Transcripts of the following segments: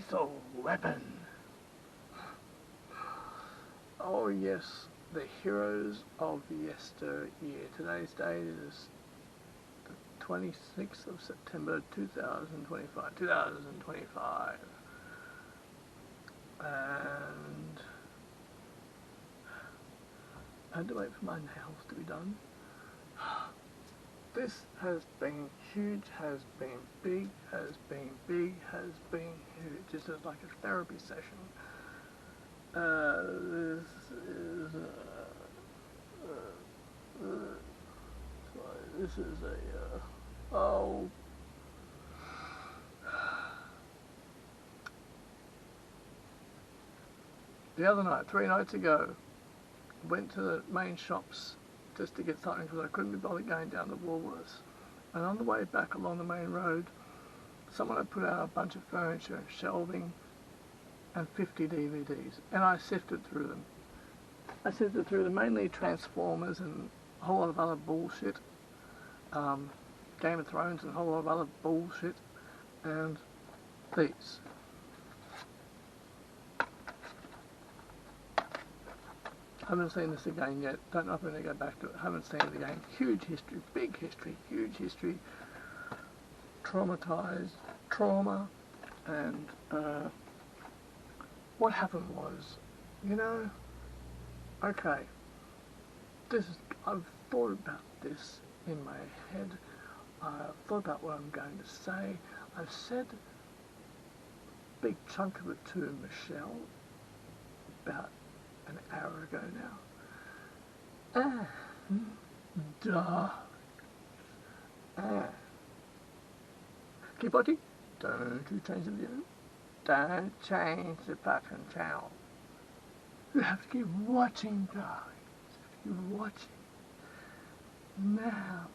Lethal Weapon. Oh yes, the heroes of yesteryear. Today's date is the 26th of September 2025. And I had to wait for my nails to be done. This has been huge, has been big, has been big, has been huge. This is like a therapy session. This is oh. The other night, 3 nights ago, went to the main shops just to get something because I couldn't be bothered going down to Woolworths. And on the way back along the main road, someone had put out a bunch of furniture and shelving and 50 DVDs, and I sifted through them. I sifted through them, mainly Transformers and a whole lot of other bullshit, Game of Thrones and a whole lot of other bullshit, and these. Haven't seen this again yet, don't know if I'm going to go back to it, haven't seen it again. Huge history, big history, huge history, traumatized, trauma, and what happened was, you know, okay, I've thought about this in my head, I've thought about what I'm going to say, I've said a big chunk of it to Michelle about an hour ago now. Keep watching, don't you change the video. Don't change the fucking channel. You have to keep watching, guys. Keep watching. Now.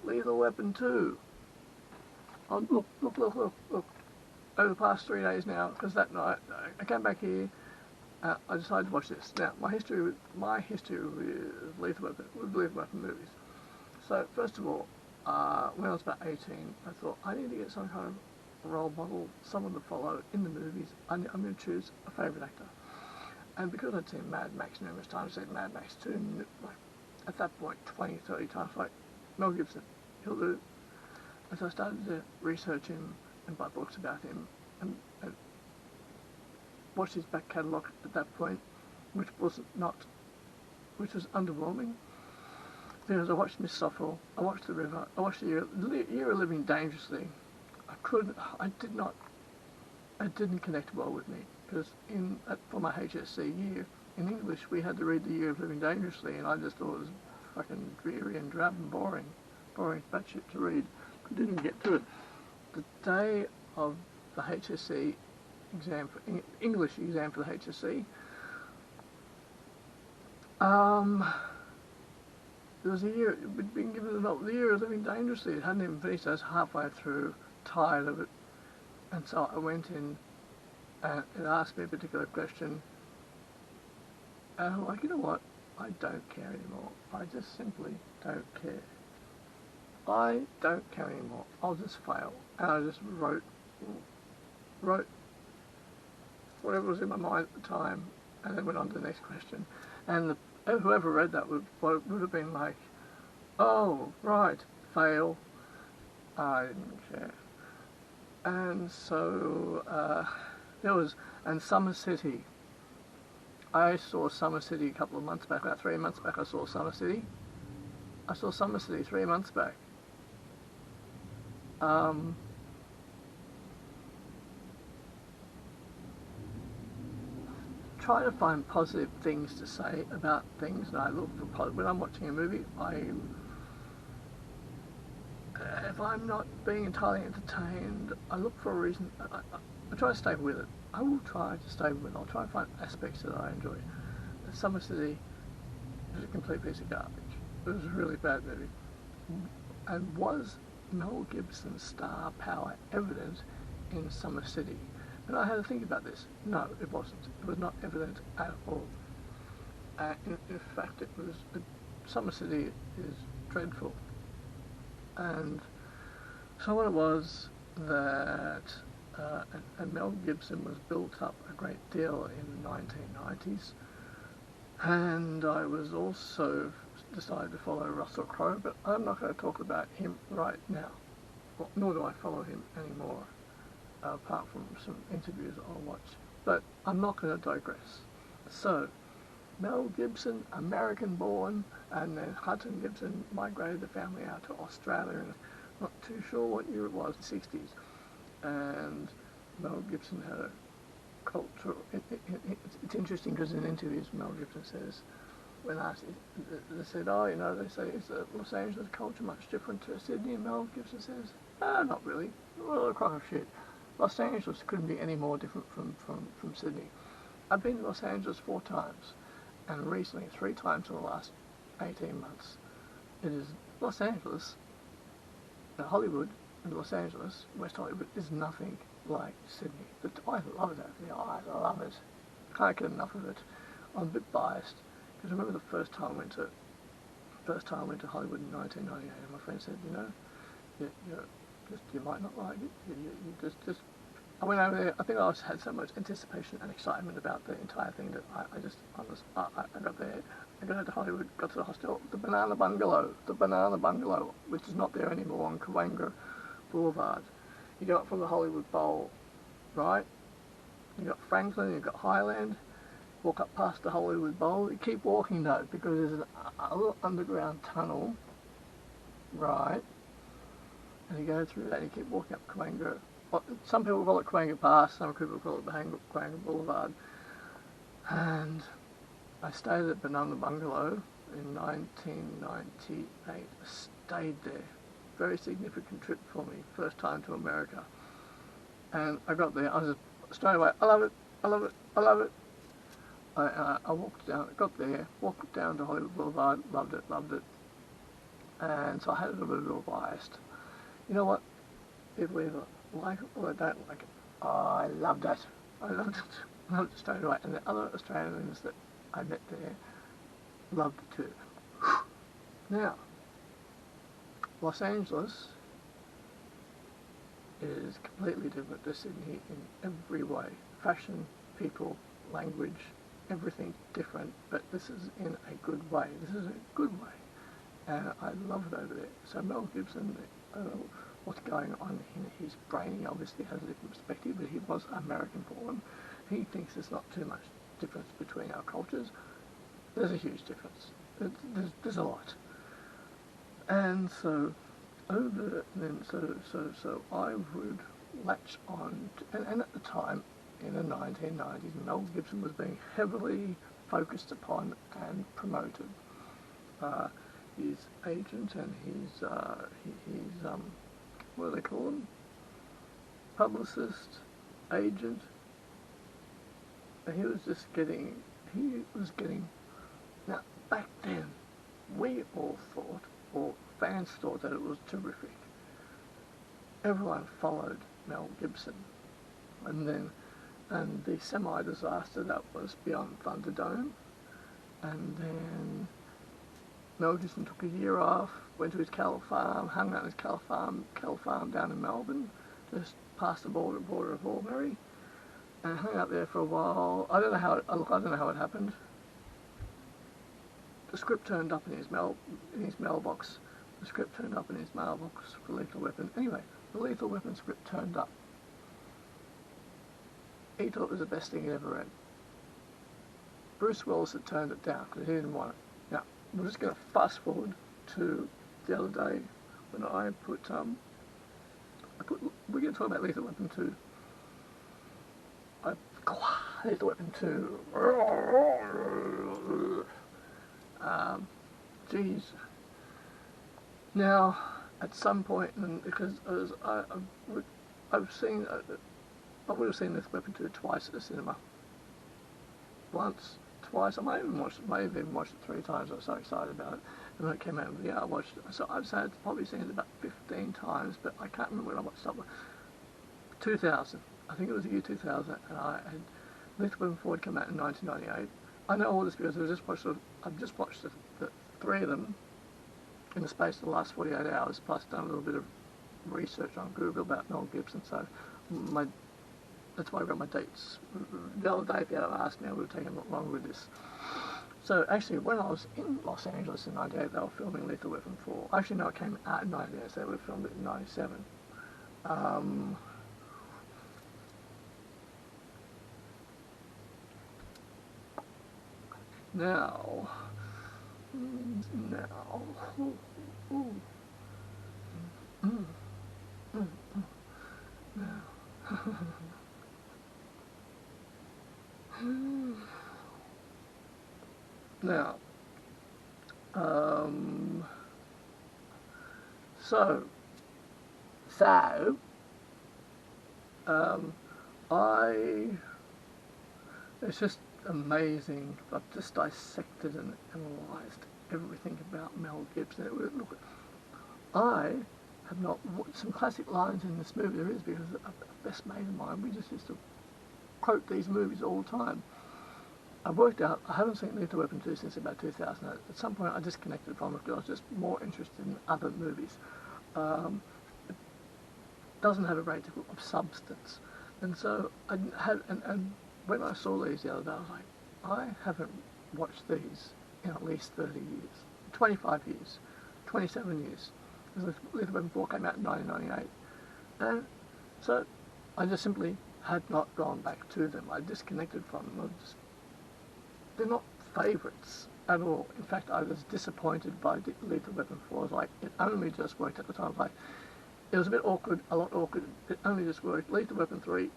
Lethal Weapon 2. Oh, look. Over the past 3 days now, because that night I came back here, I decided to watch this. Now, my history with Lethal Weapon movies. So, first of all, when I was about 18, I thought I need to get some kind of role model, someone to follow in the movies. I'm going to choose a favourite actor. And because I'd seen Mad Max numerous times, I said Mad Max 2, like, at that point, 20, 30 times, like, Mel Gibson, he'll do. And so I started to research him and buy books about him and watch his back catalogue at that point, which was underwhelming. Because I watched Miss Soffel, I watched The River, I watched the Year of Living Dangerously. I didn't connect well with me, because for my HSC year, in English we had to read The Year of Living Dangerously, and I just thought it was fucking dreary and drab and boring batshit to read. I didn't get to it. The day of the HSC exam, English exam for the HSC, there was a year, we'd been given the Year of Living Dangerously. It hadn't even finished. I was halfway through, tired of it. And so I went in and it asked me a particular question. And I'm like, you know what? I don't care anymore. I just simply don't care. I don't care anymore. I'll just fail. And I just wrote whatever was in my mind at the time, and then went on to the next question. And whoever read that would have been like, oh, right, fail. I didn't care. And so and Summer City. I saw Summer City a couple of months back, about 3 months back. I saw Summer City 3 months back. Try to find positive things to say about things, and I look for when I'm watching a movie. If I'm not being entirely entertained, I look for a reason. I try to stay with it. I will try to stay with it. I'll try to find aspects that I enjoy. Summer City was a complete piece of garbage. It was a really bad movie. And was Mel Gibson's star power evident in Summer City? And I had to think about this. No, it wasn't. It was not evident at all. In fact, it was. Summer City is dreadful. And So what it was that and Mel Gibson was built up a great deal in the 1990s, and I was also decided to follow Russell Crowe, but I'm not going to talk about him right now, well, nor do I follow him anymore, apart from some interviews I'll watch. But I'm not going to digress. So, Mel Gibson, American born, and then Hutton Gibson migrated the family out to Australia, and not too sure what year it was, the 60s. And Mel Gibson had a cultural... It's interesting because in interviews Mel Gibson says, when asked, they said, oh, you know, they say, is the Los Angeles culture much different to Sydney? And Mel Gibson says, not really. Well, a crock of shit. Los Angeles couldn't be any more different from Sydney. I've been to Los Angeles 4 times, and recently 3 times in the last 18 months. It is Los Angeles, Hollywood, and Los Angeles, West Hollywood, is nothing like Sydney. But I love it over there. I love it. Can't get enough of it. I'm a bit biased because I remember the first time I went to Hollywood in 1998, and my friend said, you know, you might not like it. You just. I went over there. I think had so much anticipation and excitement about the entire thing that I got there. I got to Hollywood, got to the hostel, the Banana Bungalow, which is not there anymore on Cahuenga Boulevard. You go up from the Hollywood Bowl, right? You got Franklin, you got Highland. Walk up past the Hollywood Bowl. You keep walking though, because there's a little underground tunnel, right? And you go through that and you keep walking up Cahuenga. Some people call it Cahuenga Pass, some people call it Cahuenga Boulevard. And I stayed at Banana Bungalow in 1998. I stayed there. Very significant trip for me. First time to America. And I got there, I was straight away, I love it. I walked down, got there, walked down to Hollywood Boulevard, loved it. And so I had a little bit biased. You know what? People either like it or they don't like it. Oh, I loved it. I loved it straight away. And the other Australians that I met there loved it too. Now, Los Angeles is completely different to Sydney in every way. Fashion, people, language, everything different, but this is in a good way. This is a good way. And I love it over there. So Mel Gibson, I don't know what's going on in his brain. He obviously has a different perspective, but he was American born. He thinks there's not too much difference between our cultures. There's a huge difference. There's a lot. And so so I would latch on to, and at the time in the 1990s, Mel Gibson was being heavily focused upon and promoted. His agent and his what do they call him? Publicist, agent. And he was getting. Now back then, we all thought, or fans thought, that it was terrific. Everyone followed Mel Gibson, and the semi-disaster that was Beyond Thunderdome, and then Mel Gibson took a year off, went to his cattle farm, hung out in his cattle farm down in Melbourne, just past the border of Albury, and hung out there for a while. I don't know how it happened. The script turned up in his mailbox. The script turned up in his mailbox for Lethal Weapon. Anyway, the Lethal Weapon script turned up. He thought it was the best thing he'd ever read. Bruce Willis had turned it down because he didn't want it. Now, we're just going to fast forward to the other day when I put we're going to talk about Lethal Weapon 2. Lethal Weapon 2. Geez. Now, at some point, and because I would have seen Lethal Weapon 2 twice at the cinema. Once, twice. I may have even watched it 3 times. I was so excited about it. And when it came out in VR, I watched it. So I'd say I'd probably seen it about 15 times, but I can't remember when I watched it. 2000. I think it was the year 2000, and I had Lethal Weapon 4 had come out in 1998. I know all this because I've just watched the 3 of them in the space of the last 48 hours, plus done a little bit of research on Google about Mel Gibson, so that's why I got my dates. The other day, if you had asked me, I would have taken a lot longer with this. So actually, when I was in Los Angeles in '98, they were filming Lethal Weapon 4. Actually, no, it came out in '98, so they would have filmed it in '97. Now, ooh, ooh, mm, mm, now. Now, so, it's just amazing. I've just dissected and analysed everything about Mel Gibson. Look, I have not some classic lines in this movie. There is, because a best mate of mine, we just used to quote these movies all the time. I've worked out, I haven't seen Lethal Weapon 2 since about 2008. At some point I disconnected from it because I was just more interested in other movies. It doesn't have a great deal of substance. And so I had, and when I saw these the other day, I was like, I haven't watched these in at least 30 years, 25 years, 27 years. Because Lethal Weapon 4 came out in 1998. And so I just simply had not gone back to them. I disconnected from them. They're not favourites at all. In fact, I was disappointed by Lethal Weapon 4. I was like, it only just worked at the time. I was like, it was a bit awkward, a lot awkward. It only just worked. Lethal Weapon 3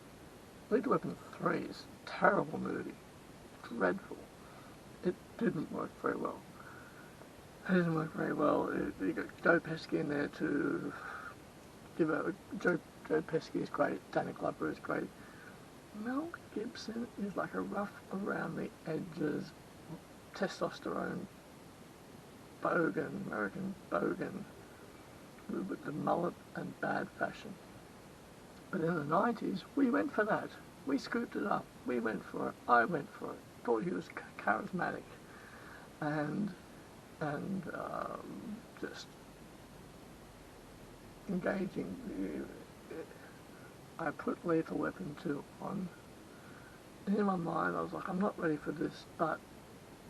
is a terrible movie. Dreadful. It didn't work very well. It didn't work very well. You got Joe Pesci in there to give a... Joe Pesci is great. Danny Glover is great. Mel Gibson is like a rough around the edges, testosterone bogan, American bogan, with the mullet and bad fashion. But in the 90s, we went for that. We scooped it up. We went for it. I went for it. Thought he was charismatic and just engaging. I put Lethal Weapon 2 on. In my mind, I was like, I'm not ready for this, but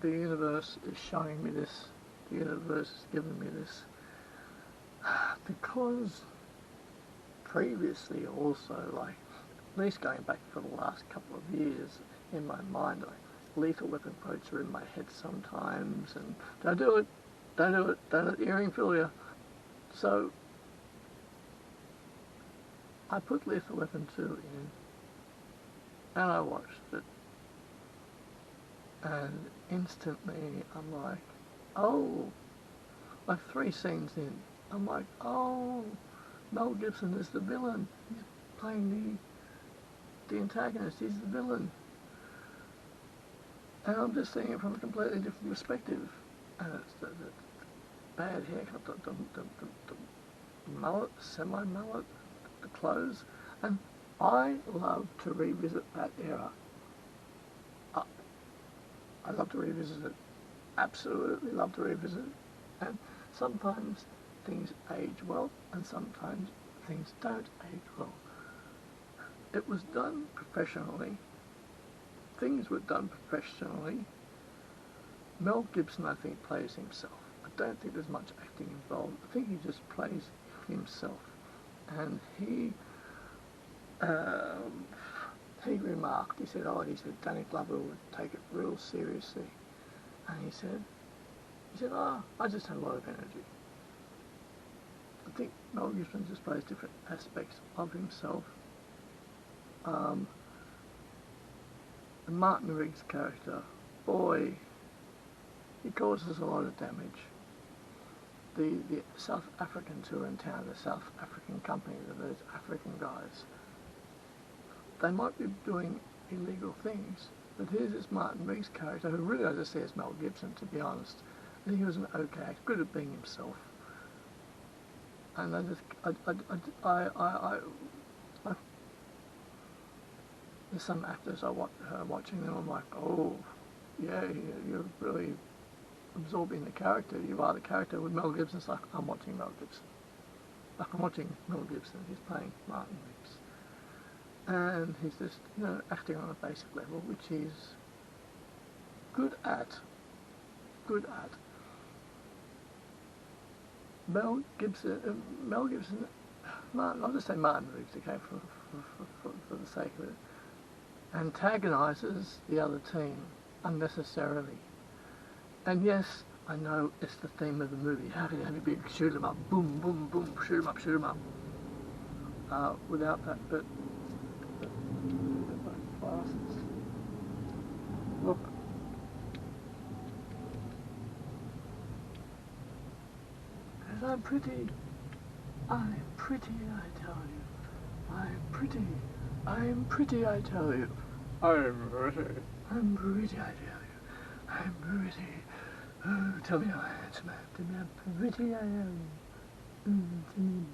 the universe is showing me this. The universe is giving me this. Because previously also, like, at least going back for the last couple of years, in my mind, like, Lethal Weapon quotes are in my head sometimes, and don't do it, don't do it, don't let the earring fool you. So I put Lethal Weapon 2 in, and I watched it, and instantly I'm like, oh, like 3 scenes in, I'm like, oh, Mel Gibson is the villain. He's playing the antagonist. He's the villain. And I'm just seeing it from a completely different perspective. And it's the bad haircut, the mullet, semi-mullet, the clothes. And I love to revisit that era. I love to revisit it. Absolutely love to revisit it. And sometimes things age well, and sometimes things don't age well. It was done professionally. Things were done professionally. Mel Gibson, I think, plays himself. I don't think there's much acting involved. I think he just plays himself. And he remarked, he said, Danny Glover would take it real seriously. And he said, I just have a lot of energy. I think Mel Gibson just plays different aspects of himself. The Martin Riggs character, boy, he causes a lot of damage. The South Africans who are in town, the South African company, those African guys, they might be doing illegal things, but here's this Martin Riggs character who really I just see as Mel Gibson, to be honest. I think he was an okay actor, good at being himself. And there's some actors watching them, I'm like, oh, yeah, you're really absorbing the character. You are the character. With Mel Gibson, it's like, I'm watching Mel Gibson. like I'm watching Mel Gibson, he's playing Martin Riggs. And he's just, acting on a basic level, which he's good at. Mel Gibson, Martin, I'll just say Martin Riggs, okay, for the sake of it, antagonises the other team unnecessarily. And yes, I know it's the theme of the movie. How do you have a big shoot 'em up, boom, boom, boom, shoot 'em up. Without that, but look, because I'm pretty, I tell you. I'm pretty, I tell you. I'm pretty, I tell you. I'm pretty. Oh, tell me how handsome I am. Tell me how pretty I am. Tell me how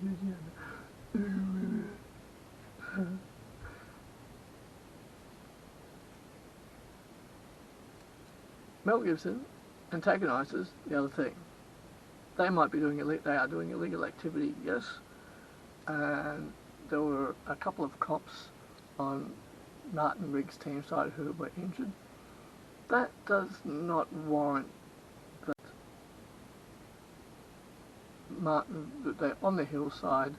pretty I am. Mel Gibson antagonises the other team. They might be doing illegal activity, yes, and there were a couple of cops on Martin Riggs' team side who were injured. That does not warrant that that they're on the hillside.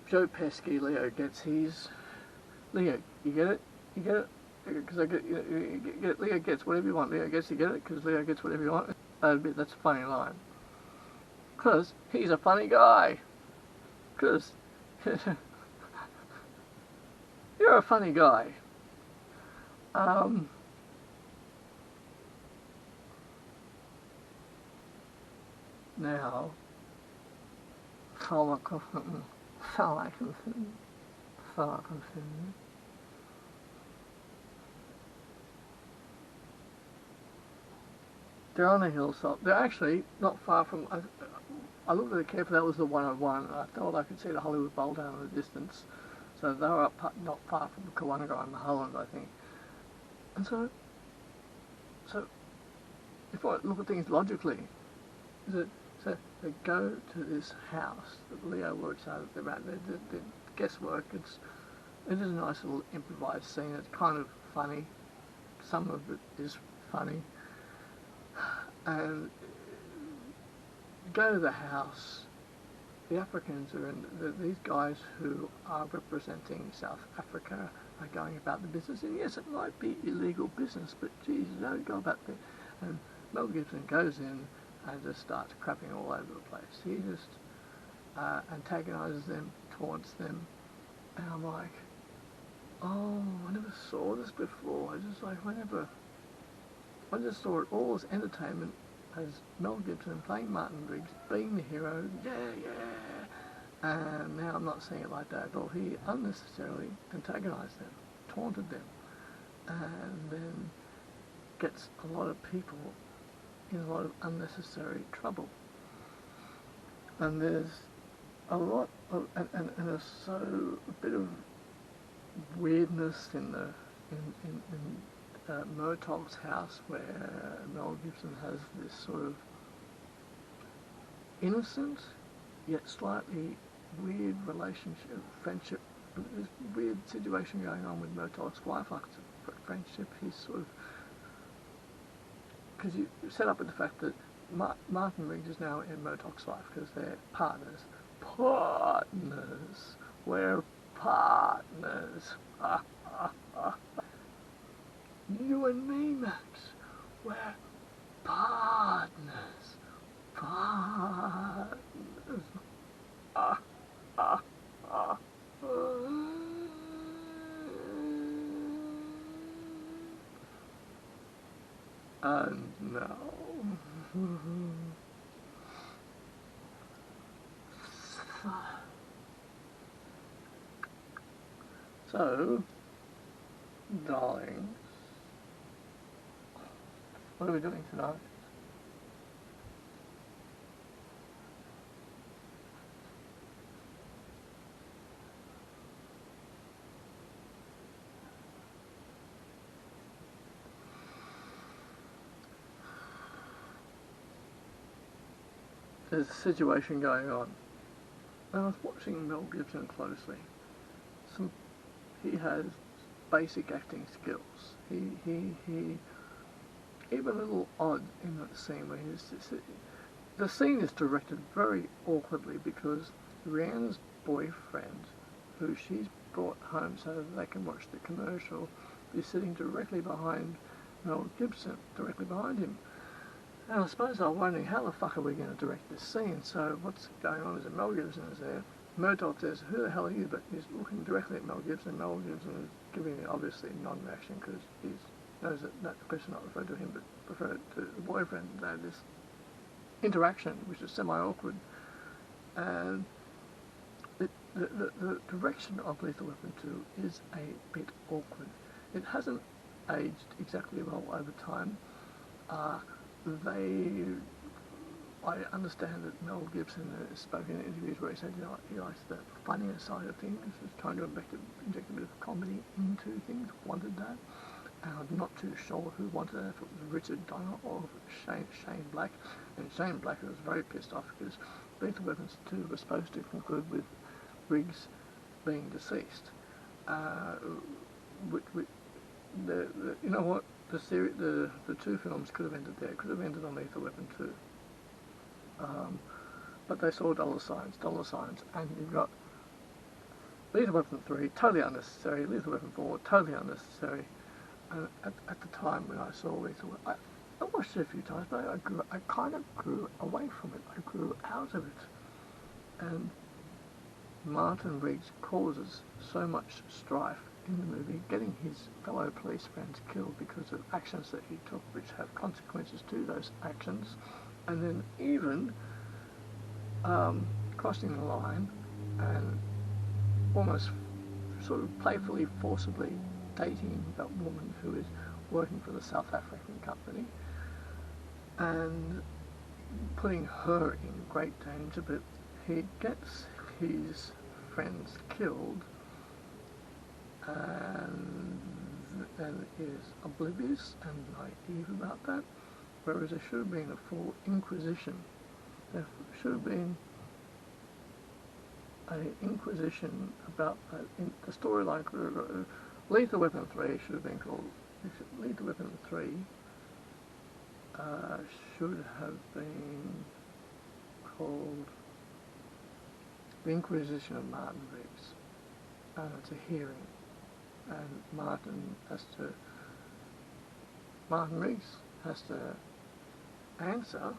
Joe Pesci, Leo gets his. Leo, you get it? You get it? Because you get it. Leo gets whatever you want. Leo gets, you get it? Because Leo gets whatever you want. That's a funny line. Because he's a funny guy. Because you're a funny guy. Now, they're on a hillside. They're actually not far from. I looked at it carefully. That was the 101. I thought I could see the Hollywood Bowl down in the distance. So they were up not far from Kawanagara in Holland, I think. And so if I look at things logically, so they go to this house that Leo works out. The guesswork. It is a nice little improvised scene. It's kind of funny. Some of it is funny. And go to the house. The Africans are in. These guys who are representing South Africa are going about the business. And yes, it might be illegal business, but geez, you don't go about it. And Mel Gibson goes in and just starts crapping all over the place. He just antagonises them, taunts them, and I'm like, oh, I never saw this before. I just saw it all as entertainment, as Mel Gibson playing Martin Riggs, being the hero, and now I'm not seeing it like that at all. He unnecessarily antagonised them, taunted them, and then gets a lot of people in a lot of unnecessary trouble. And there's a lot of, and there's so a bit of weirdness in Murtaugh's house, where Mel Gibson has this sort of innocent yet slightly weird relationship, friendship, this weird situation going on with Murtaugh's wife. Like it's a friendship, he's sort of, because you set up with the fact that Martin Riggs is now in Murtaugh's life because they're partners. We're partners. You and me, Max. We're partners. And now. So, darling, what are we doing tonight? There's a situation going on. I was watching Mel Gibson closely. He has basic acting skills. He even a little odd in that scene where the scene is directed very awkwardly because Rianne's boyfriend, who she's brought home so that they can watch the commercial, is sitting directly behind Mel Gibson, directly behind him. And I suppose I was wondering, how the fuck are we going to direct this scene? So what's going on is that Mel Gibson is there. Murdoch says, "Who the hell are you?" But he's looking directly at Mel Gibson. Mel Gibson is giving obviously non-reaction because he knows that that question not referred to him but referred to the boyfriend. They had this interaction which is semi-awkward. And the direction of Lethal Weapon 2 is a bit awkward. It hasn't aged exactly well over time. I understand that Mel Gibson has spoken in interviews where he said he likes the funnier side of things, is trying to inject a bit of comedy into things, wanted that. And I'm not too sure who wanted that, if it was Richard Donner or Shane Black. And Shane Black was very pissed off because Lethal Weapon 2 was supposed to conclude with Riggs being deceased. You know what? The two films could have ended there. It could have ended on Lethal Weapon 2. But they saw dollar signs, and you've got Lethal Weapon 3, totally unnecessary, Lethal Weapon 4, totally unnecessary. And at the time when I saw Lethal Weapon, I watched it a few times, but I kind of grew away from it. I grew out of it. And Martin Riggs causes so much strife in the movie, getting his fellow police friends killed because of actions that he took which have consequences to those actions, and then even crossing the line and almost sort of playfully, forcibly dating that woman who is working for the South African company and putting her in great danger, but he gets his friends killed and then is oblivious and naive about that, whereas there should have been a full inquisition. There should have been an inquisition about that. In the storyline, Lethal Weapon 3 should have been called, Lethal Weapon 3 should have been called The Inquisition of Martin Riggs. And it's a hearing. And Martin Riggs has to answer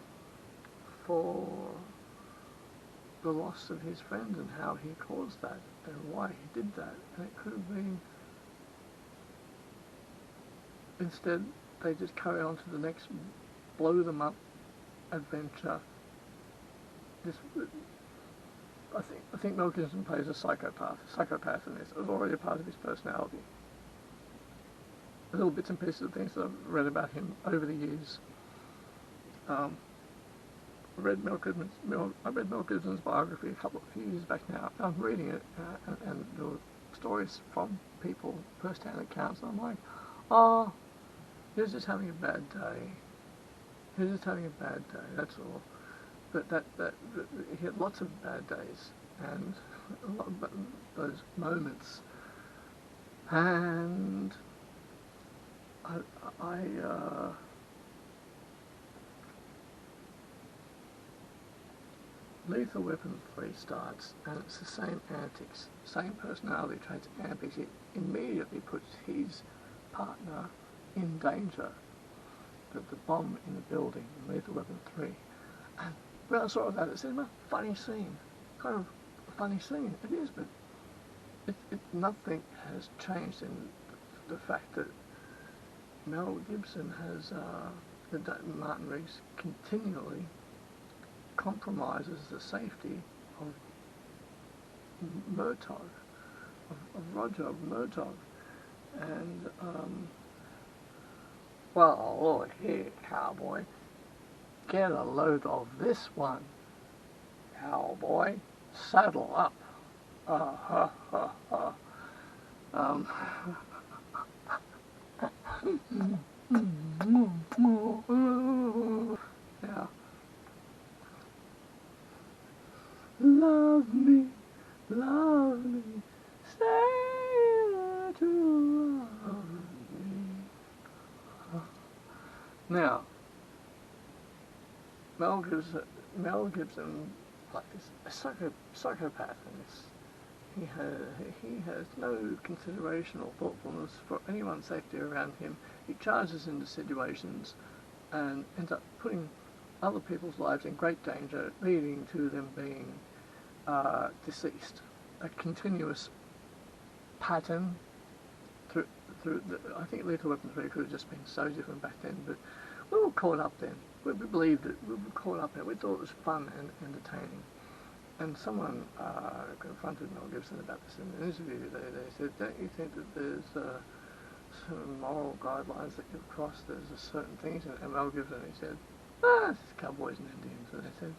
for the loss of his friend and how he caused that and why he did that. And it could have been, instead they just carry on to the next blow them up adventure. I think Mel Gibson plays a psychopath in this. It was already a part of his personality. The little bits and pieces of things that I've read about him over the years. I read Mel Gibson's biography a few years back now. I'm reading it, and there were stories from people, first-hand accounts, and I'm like, oh, he was just having a bad day. He was just having a bad day, that's all. But that he had lots of bad days, and a lot of those moments. And Lethal Weapon 3 starts, and it's the same antics, same personality traits and antics. It immediately puts his partner in danger. The bomb in the building in Lethal Weapon 3. And when I saw that at cinema, funny scene. Kind of a funny scene. It is, but nothing has changed in the fact that Mel Gibson has, that Martin Riggs continually compromises the safety of Murtaugh, of Roger Murtaugh. And, well, look here, cowboy. Get a load of this one, cowboy. Saddle up. Yeah. love me, love me, say to love me. Now, Mel Gibson plays a psychopath in this. He has no consideration or thoughtfulness for anyone's safety around him. He charges into situations and ends up putting other people's lives in great danger, leading to them being deceased. A continuous pattern through I think Lethal Weapon 3 could have just been so different back then, but we were caught up then. We believed it. We were caught up in it. We thought it was fun and entertaining. And someone confronted Mel Gibson about this in an interview. They said, don't you think that there's certain moral guidelines that you've crossed? There's certain things. And Mel Gibson, he said, it's cowboys and Indians. And they said,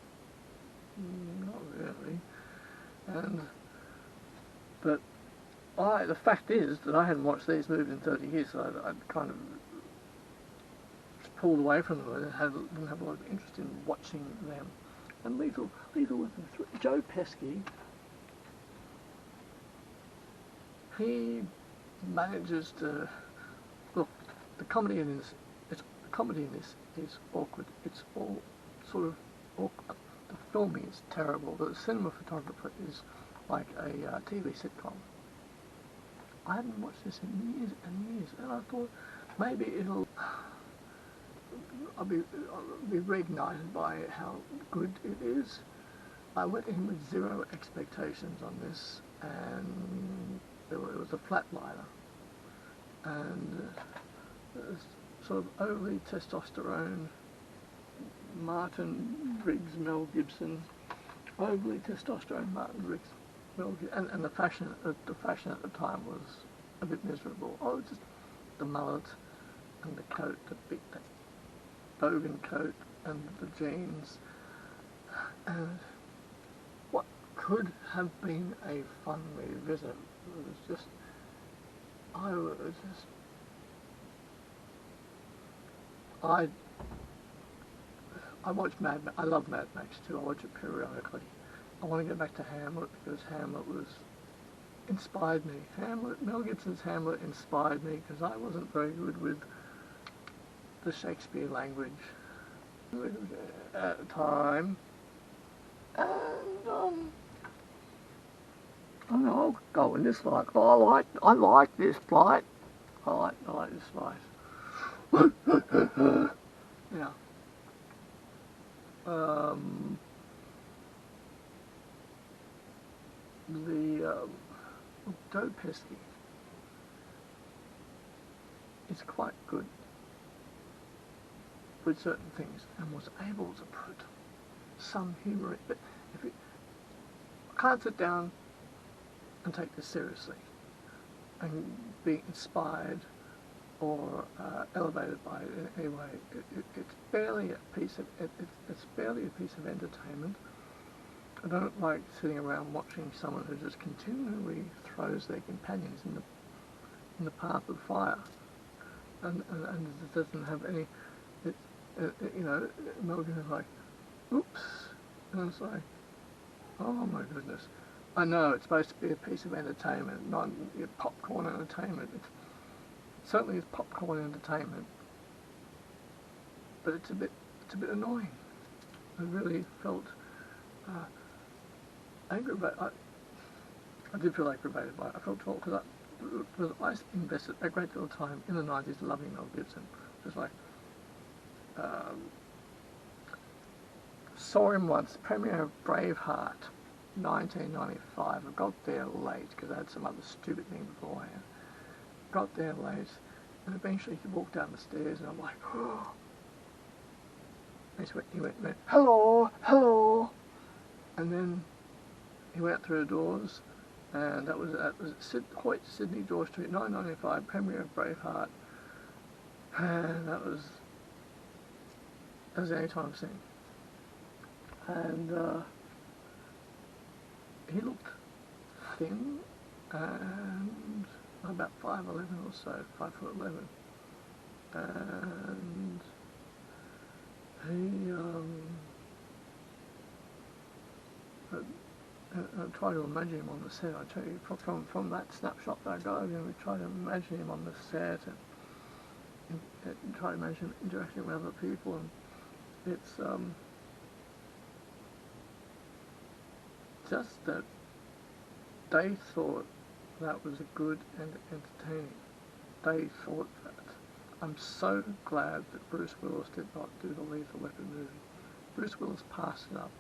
not really. But the fact is that I hadn't watched these movies in 30 years, so I'd kind of just pulled away from them and didn't have a lot of interest in watching them. And Lethal Weapon 3, Joe Pesci, he manages to look. The comedy in this is awkward. It's all sort of awkward. The filming is terrible. The cinematography is like a TV sitcom. I haven't watched this in years and years, and I thought maybe I'll be reignited by how good it is. I went in with zero expectations on this, and it was a flatliner. And sort of overly testosterone, Martin Riggs, Mel Gibson, overly testosterone, Martin Riggs, Mel Gibson, and the fashion at the time was a bit miserable. Oh, just the mullet and the coat, that bogan coat and the jeans, and what could have been a fun revisit was just, I watch Mad Max. I love Mad Max too. I watch it periodically. I want to get back to Hamlet because Hamlet inspired me. Mel Gibson's Hamlet inspired me because I wasn't very good with the Shakespeare language at the time, and I know I'll go in this light. I like this fight. I like this fight. Yeah. Joe Pesci is quite good with certain things and was able to put some humour in. But I can't sit down and take this seriously and be inspired or elevated by it in any way. It's barely a piece of entertainment. I don't like sitting around watching someone who just continually throws their companions in the path of fire, and it doesn't have any. Mel Gibson's like, oops, and it's like, oh my goodness. I know it's supposed to be a piece of entertainment, not popcorn entertainment. It certainly is popcorn entertainment, but it's a bit annoying. I really felt aggravated. I did feel aggravated by it. I felt because I invested a great deal of time in the 90s loving Mel Gibson. Just like saw him once, premiere of Braveheart, 1995. I got there late because I had some other stupid thing beforehand. Got there late, and eventually he walked down the stairs, and I'm like, oh. He went, hello, hello, and then he went through the doors, and that was Hoyt, Sydney, George Street, 1995, premiere of Braveheart, and that was the only time I've seen him. And he looked thin and about 5'11" or so, 5'11", and he and try to imagine him on the set. I tell you, from that snapshot that I got of him, we try to imagine him on the set and try to imagine him interacting with other people, and it's just that they thought that was good and entertaining. They thought that. I'm so glad that Bruce Willis did not do the Lethal Weapon movie. Bruce Willis passed it up.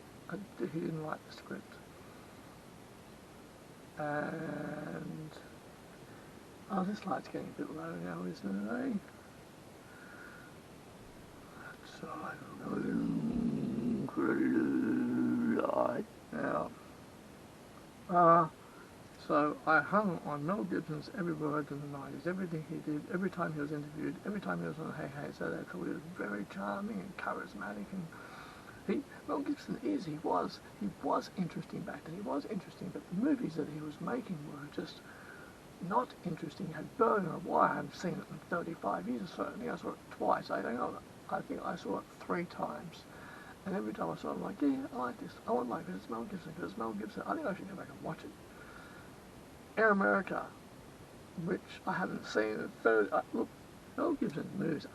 He didn't like the script. And oh, this light's getting a bit low now, isn't it, eh? So now. So I hung on Mel Gibson's every word in the 90s, everything he did, every time he was interviewed, every time he was on Hey Hey, so they thought he was very charming and charismatic, and Mel Gibson he was interesting back then, he was interesting, but the movies that he was making were just not interesting. He had Bird on a Wire, I haven't seen it in 35 years or so. I think I saw it twice, I think I saw it 3 times. And every time I saw it, I'm like, yeah, I like this. I won't like it, it's Mel Gibson, because it's Mel Gibson. I think I should go back and watch it. Air America, which I haven't seen. Look, Mel Gibson's movies,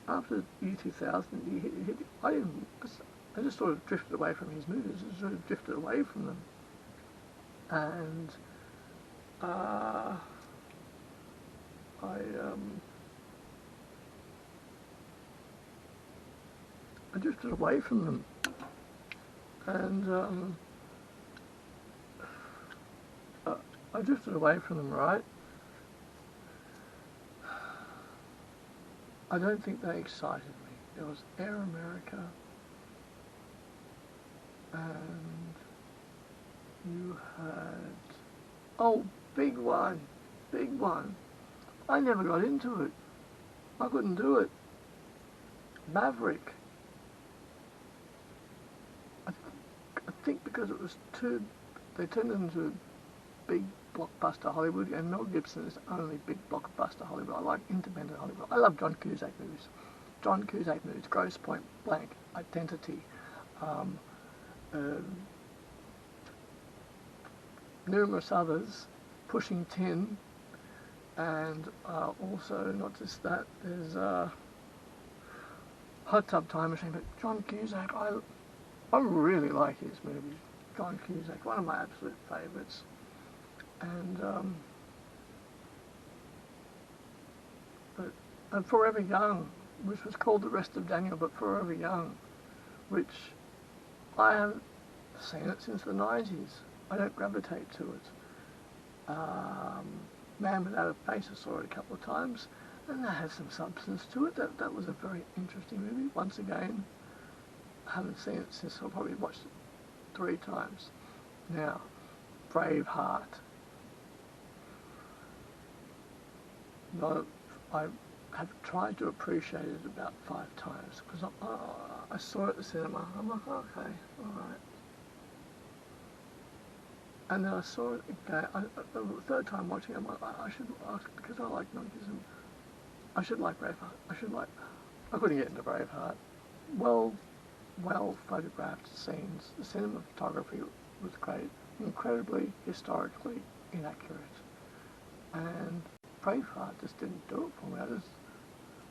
after year 2000, I just sort of drifted away from his movies, I sort of drifted away from them. And I drifted away from them. And I drifted away from them, right? I don't think they excited me. There was Air America, and you had... Oh, big one. I never got into it. I couldn't do it. Maverick. I think because it was they turned it into a big blockbuster Hollywood, and Mel Gibson is the only big blockbuster Hollywood. I like independent Hollywood. I love John Cusack movies. Grosse Point Blank, Identity, numerous others, Pushing Tin, and also, not just that, there's Hot Tub Time Machine, but John Cusack, I really like his movies. John Cusack, one of my absolute favourites. And Forever Young, which was called The Rest of Daniel, but Forever Young, which I haven't seen it since the 90s. I don't gravitate to it. Man Without a Face, I saw it a couple of times, and that has some substance to it. That was a very interesting movie. Once again, I haven't seen it since I probably watched it 3 times. Now, Braveheart. No, I have tried to appreciate it about 5 times, because I saw it at the cinema. I'm like, okay, alright. And then I saw it again, the 3rd time watching it, I'm like, because I like Mel Gibson, I should like Braveheart. I couldn't get into Braveheart. Well photographed scenes. The cinematography was great, incredibly historically inaccurate. And Braveheart just didn't do it for me.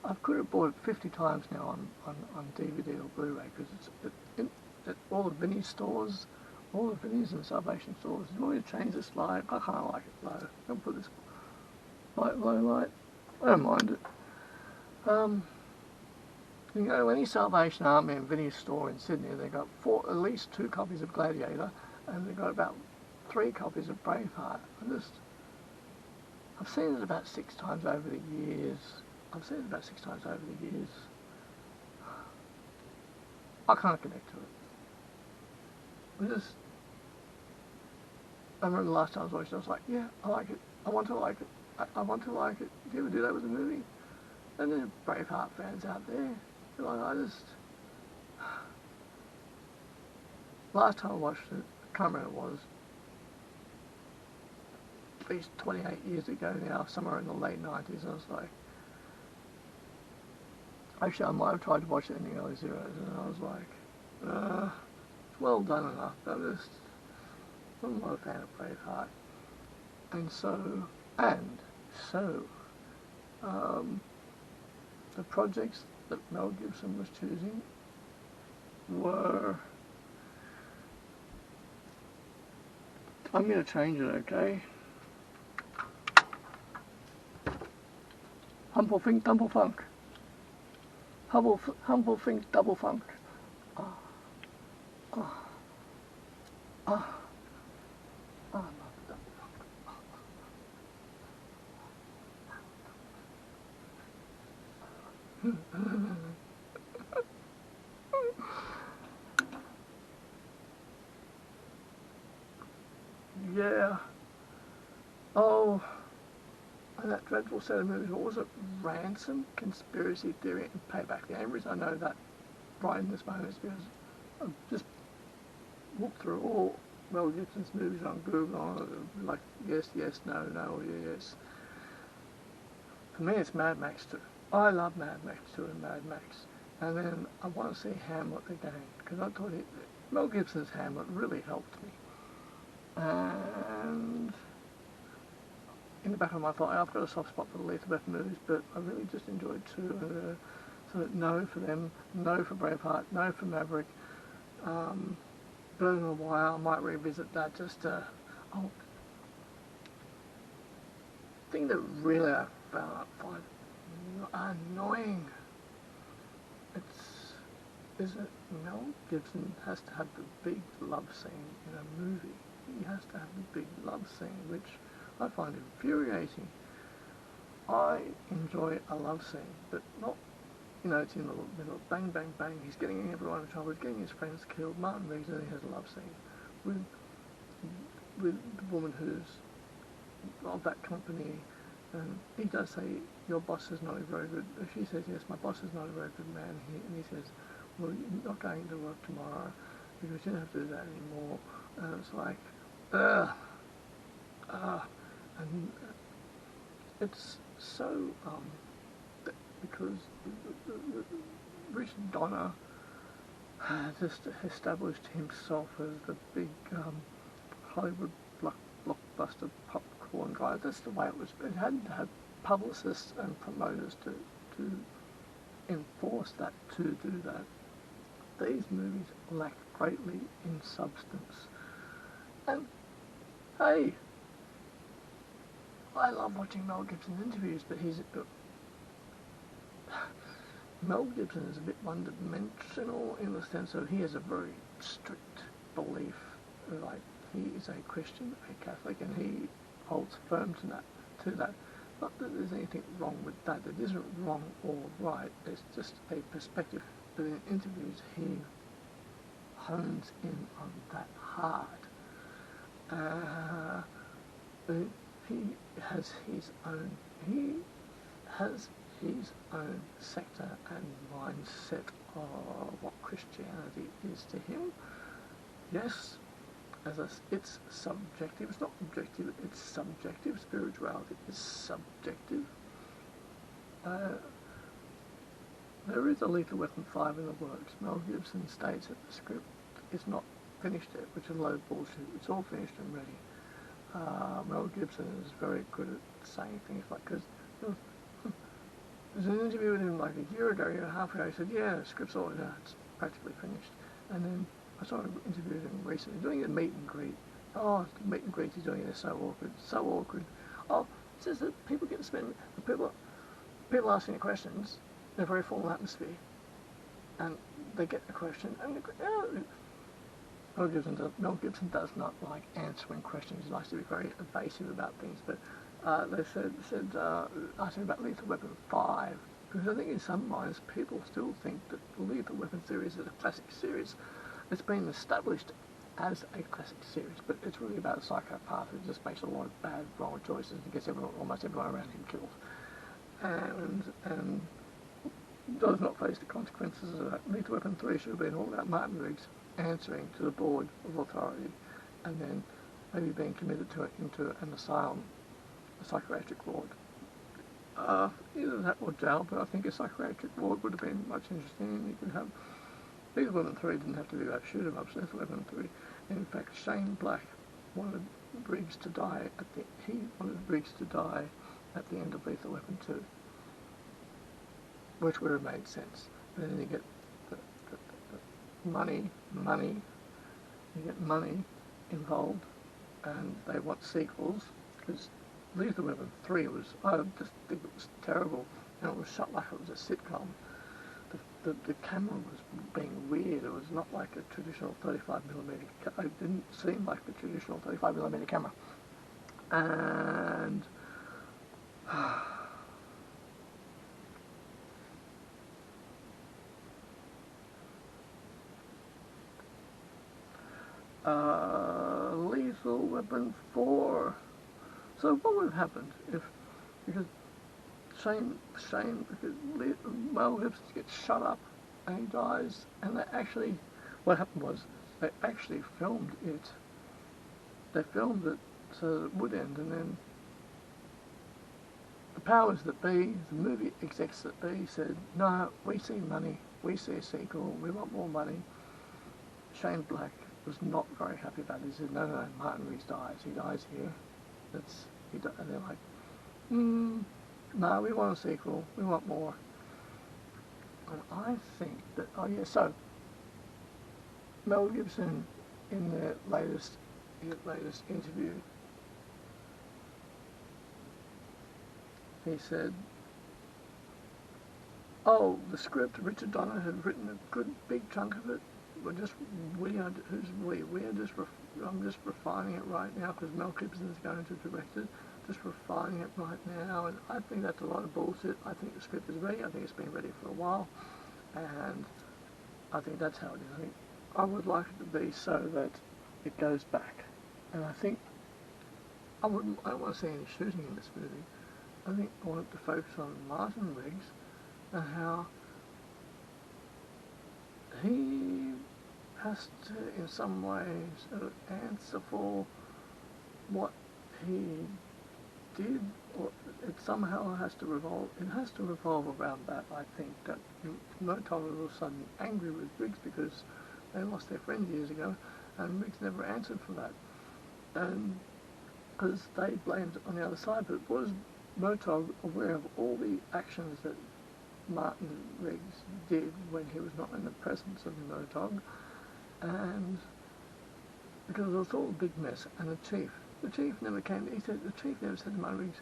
I could have bought it 50 times now on DVD or Blu-ray, because it's at all the Vinnie stores, all the Vinnies and Salvation stores. You want me to change this light? I kind of like it low. Don't put this low light. I don't mind it. You can go to any Salvation Army and Vinnie store in Sydney. They've got at least 2 copies of Gladiator, and they've got about 3 copies of Braveheart. I've seen it about 6 times over the years. I can't connect to it. I remember the last time I was watching it, I was like, yeah, I like it. I want to like it. I want to like it. Do you ever do that with a movie? And then Braveheart fans out there. Last time I watched it, I can't remember what it was, at least 28 years ago now, somewhere in the late 90s, I was like, actually I might have tried to watch it in the early zeros, and I was like, it's well done enough, but I'm not a fan of Braveheart. And so, um, the projects that Mel Gibson was choosing were... I'm going to change it, okay? Humble Think Double Funk. Humble Think Double Funk. Ah, ah, ah, I love double funk. Yeah. Oh, and that dreadful set of movies, what was it? Ransom, Conspiracy Theory, and Payback. The only reason I know that right in this moment is because I've just looked through all Mel Gibson's movies on Google, like yes, yes, no, no, yes. For me, it's Mad Max 2. I love Mad Max 2 and Mad Max. And then I want to see Hamlet again, because I thought Mel Gibson's Hamlet really helped me. And in the back of my thought, I've got a soft spot for the Lethal Weapon movies, but I really just enjoyed 2. So no for them, no for Braveheart, no for Maverick. But in a while, I might revisit that just to... Oh, the thing that really I find annoying is that Mel Gibson has to have the big love scene in a movie. He has to have the big love scene, which I find infuriating. I enjoy a love scene, but not, it's in the middle, bang, bang, bang, he's getting everyone in trouble, he's getting his friends killed. Martin Riggs only has a love scene with the woman who's of that company, and he does say, your boss is not a very good, she says, yes, my boss is not a very good man, and he says, well, you're not going to work tomorrow, because you don't have to do that anymore, and it's like, and it's so, because Richard Donner just established himself as the big Hollywood blockbuster popcorn guy. That's the way it was. It had to have publicists and promoters to enforce that, to do that. These movies lack greatly in substance. And, hey, I love watching Mel Gibson's interviews, but Mel Gibson is a bit one-dimensional in the sense that he has a very strict belief, like he is a Christian, a Catholic, and he holds firm to that. Not that there's anything wrong with that. It isn't wrong or right. It's just a perspective. But in interviews, he hones in on that hard. He has his own sector and mindset of what Christianity is to him. Yes, it's subjective. It's not objective. It's subjective. Spirituality is subjective. There is a Lethal Weapon 5 in the works. Mel Gibson states that the script is not finished yet, which is a load of bullshit. It's all finished and ready. Mel Gibson is very good at saying things like, because there's an interview with him like a year and a half ago. He said, yeah, the script's all done, it's practically finished. And then I saw him interviewing him recently, doing a meet and greet. Oh, the meet and greet he's doing is so awkward. Oh, it says that people get to spend, people asking the questions in a very formal atmosphere. And they get the question, and Mel Gibson does not like answering questions. He likes to be very evasive about things, but they said asking about Lethal Weapon 5, because I think in some minds people still think that the Lethal Weapon series is a classic series. It's been established as a classic series, but it's really about a psychopath who just makes a lot of bad, wrong choices and gets almost everyone around him killed, and does not face the consequences of that. Lethal Weapon 3 should have been all about Martin Riggs answering to the board of authority, and then maybe being committed into an asylum, a psychiatric ward. Either that or jail, but I think a psychiatric ward would have been much interesting. You could have Lethal Weapon 3 didn't have to be about shoot 'em ups. Lethal Weapon 3, in fact, Shane Black, wanted Briggs to die at the end of Lethal Weapon 2, which would have made sense. But then you get the money, you get money involved, and they want sequels, because Lethal Weapon 3 was, I just think it was terrible, and it was shot like it was a sitcom. The camera was being weird. It was not like a traditional 35mm. It didn't seem like a traditional 35mm camera. And Lethal Weapon 4. So what would have happened if, because because Mel Gibson gets shot up and he dies, and what happened was they actually filmed it. They filmed it so that it would end, and then the powers that be, the movie execs that be, said, no, we see money, we see a sequel, we want more money. Shane Black was not very happy about it. He said, no, Martin Riggs dies. He dies here. And they're like, no, we want a sequel. We want more. And I think that, so Mel Gibson in the latest interview, he said, the script, Richard Donner had written a good big chunk of it. I'm just refining it right now, because Mel Gibson is going to direct it. Just refining it right now, and I think that's a lot of bullshit. I think the script is ready. I think it's been ready for a while, and I think that's how it is. I would like it to be so that it goes back, and I think I don't want to see any shooting in this movie. I think I want it to focus on Martin Riggs and how he has to, in some ways, answer for what he did, or it somehow has to revolve. It has to revolve around that. I think that Murtaugh was all of a sudden angry with Riggs because they lost their friend years ago, and Riggs never answered for that, and because they blamed it on the other side. But was Murtaugh aware of all the actions that Martin Riggs did when he was not in the presence of Murtaugh? And because it was all a big mess, and the chief never came. The chief never said to Martin Riggs,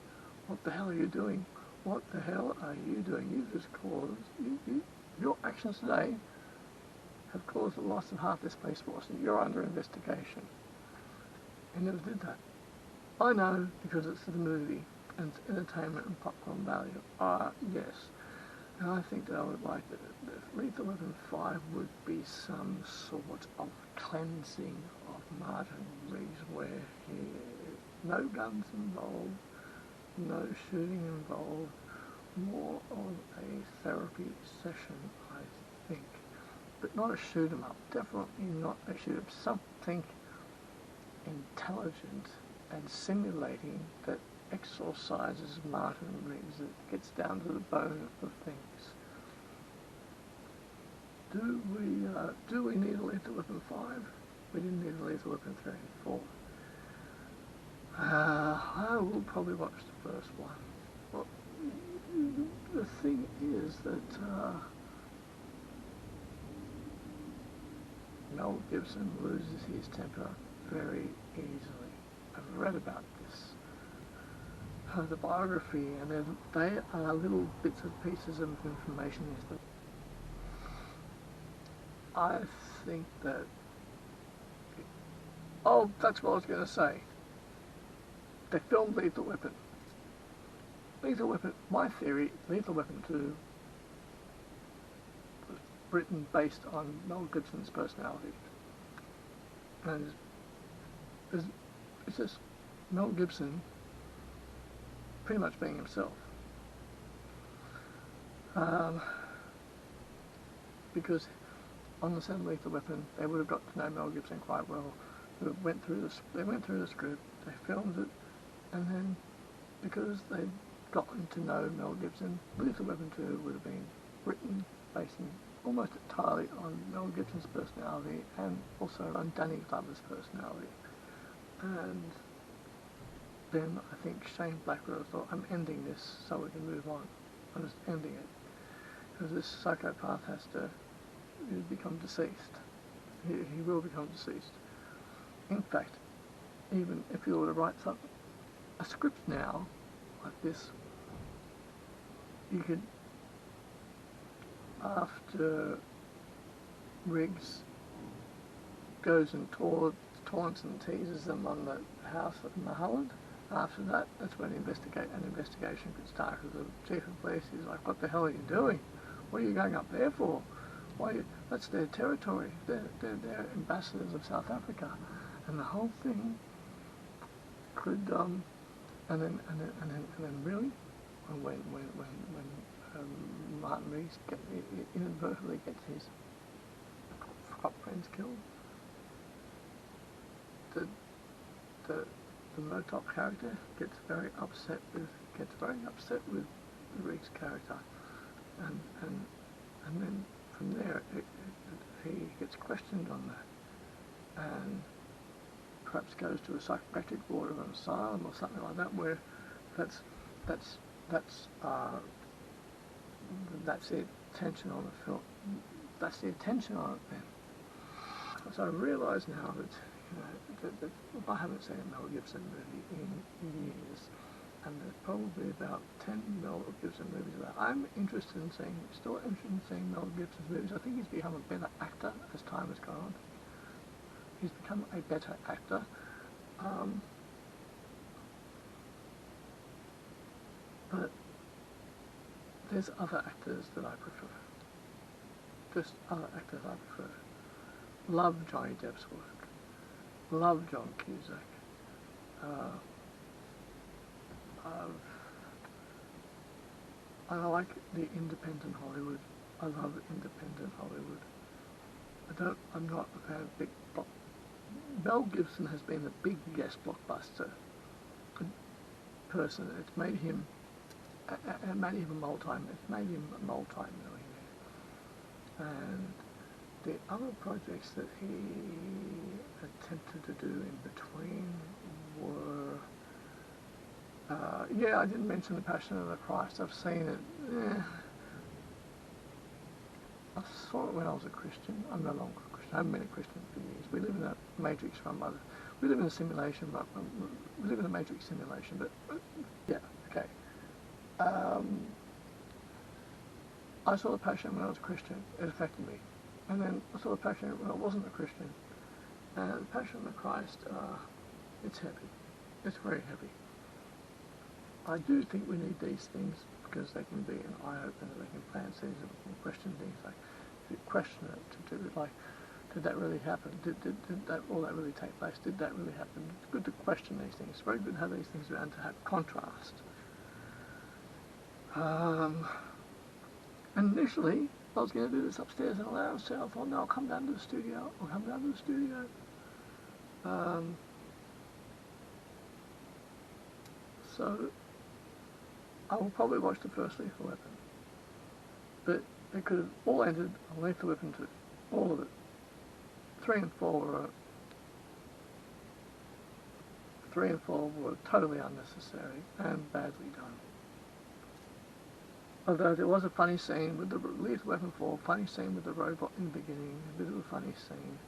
"What the hell are you doing? What the hell are you doing? You just caused your actions today have caused the loss of half this Space Force, and you're under investigation." He never did that. I know, because it's the movie and it's entertainment and popcorn value. Yes. And I think that I would like that Lethal Weapon 5 would be some sort of cleansing of Martin Riggs, where no guns involved, no shooting involved, more of a therapy session, I think. But not a shoot 'em up, definitely not a shoot 'em up, something intelligent and simulating that exorcises Martin Riggs, that gets down to the bone of things. Do we need a Lethal Weapon 5? We didn't need a Lethal Weapon 3 and 4. I will probably watch the first one. Well, the thing is that Mel Gibson loses his temper very easily. I've read about this. The biography, and they are little bits and pieces of information. I think that... that's what I was going to say. They filmed Lethal Weapon. My theory, Lethal Weapon 2 was written based on Mel Gibson's personality. And it's just Mel Gibson pretty much being himself. Because on the set of Lethal Weapon, they would have got to know Mel Gibson quite well. They went through the script, they filmed it, and then because they'd gotten to know Mel Gibson, Lethal Weapon 2 would have been written based almost entirely on Mel Gibson's personality and also on Danny Glover's personality. And then I think Shane Blackwell thought, I'm ending this so we can move on. I'm just ending it. Because this psychopath has to become deceased. He will become deceased. In fact, even if you were to write a script now, like this, you could, after Riggs goes and taunts and teases them on the house of Mulholland, after that, that's when an investigation could start, because the chief of police is like, what the hell are you doing? What are you going up there for? That's their territory. They're ambassadors of South Africa. And the whole thing could, and then really, when Martin Riggs inadvertently gets his cop friends killed, the Murtaugh character gets very upset with the Riggs character, and then from there he gets questioned on that, and perhaps goes to a psychiatric ward of an asylum or something like that, where that's the attention on the film. That's the attention on it then. So I realise now that, that I haven't seen a Mel Gibson movie in years, and there's probably about 10 Mel Gibson movies that I'm still interested in seeing Mel Gibson's movies. I think he's become a better actor as time has gone on. He's become a better actor. But there's other actors that I prefer. Just other actors I prefer. Love Johnny Depp's work. Love John Cusack. I like the independent Hollywood. I love independent Hollywood. I'm not a fan of big block. Mel Gibson has been the big guest blockbuster person. It's made him a multi-millionaire. And the other projects that he attempted to do in between were, I didn't mention The Passion of the Christ. I've seen it. I saw it when I was a Christian. I'm no longer a Christian. I haven't been a Christian for years. We live in a matrix run by we live in a simulation, but we live in a matrix simulation. But yeah, okay. I saw The Passion when I was a Christian. It affected me. And then I saw The Passion when I wasn't a Christian. And The Passion of the Christ, it's heavy. It's very heavy. I do think we need these things because they can be an eye-opener, they can plant seeds, and we can question things. Like, if you question it, to do it, like, did that really happen? Did all that really take place? Did that really happen? It's good to question these things. It's very good to have these things around to have contrast. And initially, I was going to do this upstairs in a lounge cell. I thought, no, I'll come down to the studio. So, I will probably watch the first Lethal Weapon. But it could have all ended on Lethal Weapon 2. All of it. 3 and 4 were totally unnecessary and badly done. Although there was a funny scene with the Lethal Weapon 4, funny scene with the robot in the beginning, a bit of a funny scene.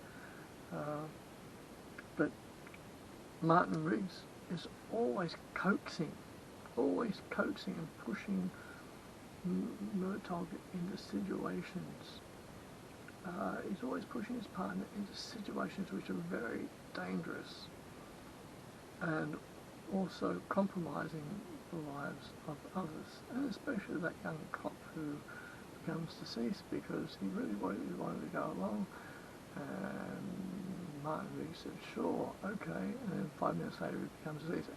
But Martin Riggs is always coaxing and pushing Murtaugh into situations. He's always pushing his partner into situations which are very dangerous and also compromising the lives of others, and especially that young cop who becomes deceased because he really wanted to go along, and Martin Riggs said, sure, okay, and then 5 minutes later he becomes deceased.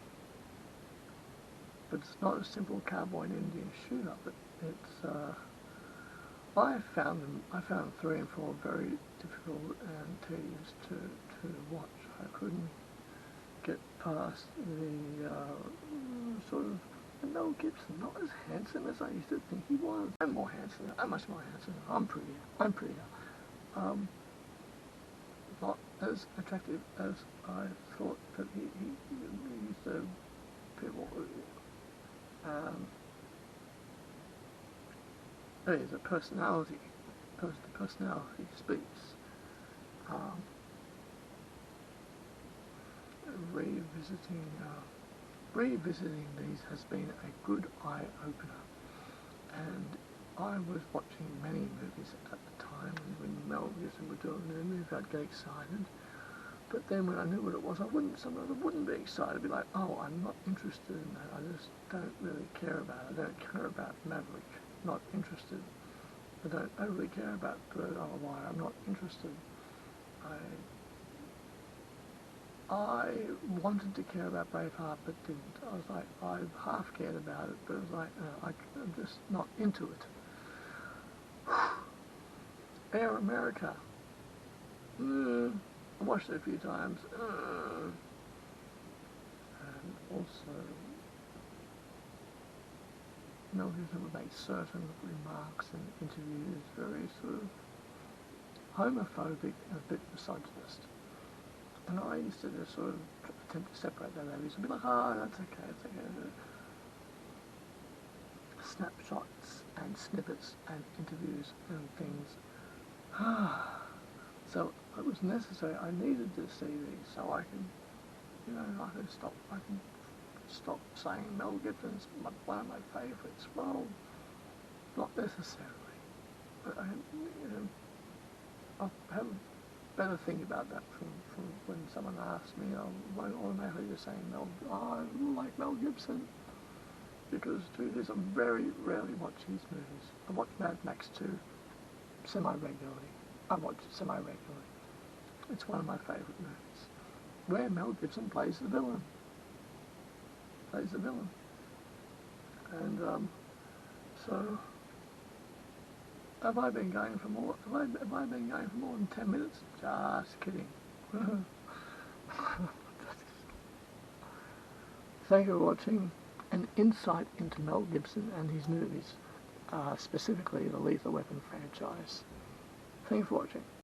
But it's not a simple cowboy and Indian shooter, but it's, I found 3 and 4 very difficult and tedious to watch. I couldn't get past the sort of Mel Gibson, not as handsome as I used to think he was. I'm much more handsome. I'm prettier. Not as attractive as I thought that he used to people. There's a personality. As the personality speaks. Revisiting these has been a good eye opener, and I was watching many movies at the time, and when Mel Gibson would do a new movie, I'd get excited. But then when I knew what it was, I wouldn't be excited. I'd be like, oh, I'm not interested in that. I just don't really care about it. I don't care about Maverick. Not interested. I don't overly care about Bird on a Wire. I'm not interested. I wanted to care about Braveheart, but didn't. I was like, I half cared about it, but it was like, I'm just not into it. Air America. I watched it a few times. And also, Mel Gibson would make certain remarks in interviews, very sort of homophobic and a bit misogynist. And I used to just sort of attempt to separate that out. I used to be like, oh, that's okay, it's okay. Snapshots and snippets and interviews and things. So it was necessary. I needed to see these so I can, I can stop saying Mel Gibson's one of my favourites. Well, not necessarily. But I have a better think about that from when someone asks me, I won't automatically just say I like Mel Gibson. Because the truth is, I very rarely watch his movies. I watch Mad Max 2 semi-regularly. I watch it semi-regularly. It's one of my favourite movies. Where Mel Gibson plays the villain. And so, have I been going for more? Have I been going for more than 10 minutes? Just kidding. Thank you for watching an insight into Mel Gibson and his movies, specifically the Lethal Weapon franchise. Thank you for watching.